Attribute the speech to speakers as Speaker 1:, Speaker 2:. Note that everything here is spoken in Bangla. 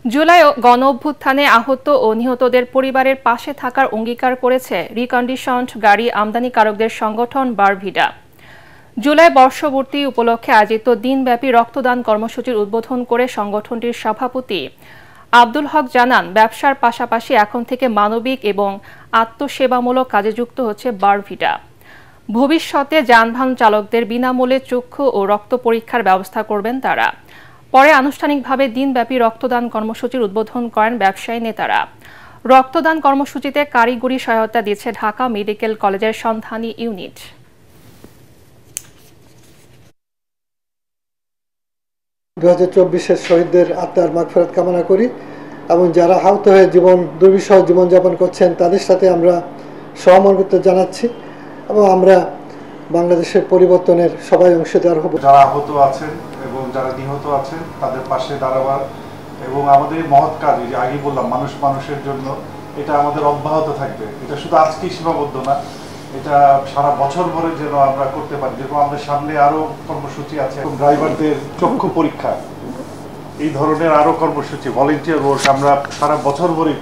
Speaker 1: জুলাই গণঅভ্যুত্থানে আহত ও নিহতদের পরিবারের পাশে থাকার অঙ্গীকার করেছে রিকন্ডিশনড গাড়ি আমদানিকারকদের সংগঠন বারভিডা। জুলাই বর্ষপূর্তি উপলক্ষে আয়োজিত দিনব্যাপী রক্তদান কর্মসূচির উদ্বোধন করে সংগঠনটির সভাপতি আব্দুল হক জানান, ব্যবসার পাশাপাশি এখন থেকে মানবিক এবং আত্মসেবামূলক কাজে যুক্ত হচ্ছে বারভিডা। ভবিষ্যতে যানবাহন চালকদের বিনামূল্যে চক্ষু ও রক্ত পরীক্ষার ব্যবস্থা করবেন তারা। পরে আনুষ্ঠানিকভাবে দিনব্যাপী রক্তদান কর্মসূচির উদ্বোধন করেন ব্যবসায়ী নেতারা। রক্তদান কর্মসূচিতে কারিগরি সহায়তা দিচ্ছে ঢাকা মেডিকেল কলেজের সন্ধানী ইউনিট।
Speaker 2: 2024-এর শহীদদের আত্মার মাগফিরাত কামনা করি এবং যারা আহত হয়ে দুর্বিষহ জীবনযাপন করছেন তাদের সাথে আমরা সহমর্মিতা জানাচ্ছি এবং আমরা বাংলাদেশের পরিবর্তনের সবাই অংশীদার হব।
Speaker 3: যারা আহত আছেন এবং যারা নিহত আছেন তাদের পাশে দাঁড়াবার এবং আমাদের মহৎ কাজ, যে আগে বললাম মানুষের জন্য, এটা আমাদের অব্যাহত থাকবে। এটা শুধু আজকেই সীমাবদ্ধ না, এটা সারা বছর ভরে যেন আমরা করতে পারি। যেরকম আমাদের সামনে আরো কর্মসূচি আছে, ড্রাইভারদের চক্ষু পরীক্ষা, এই ধরনের আরো কর্মসূচি, ভলেন্টিয়ার ওয়ার্ক আমরা সারা বছর ভরে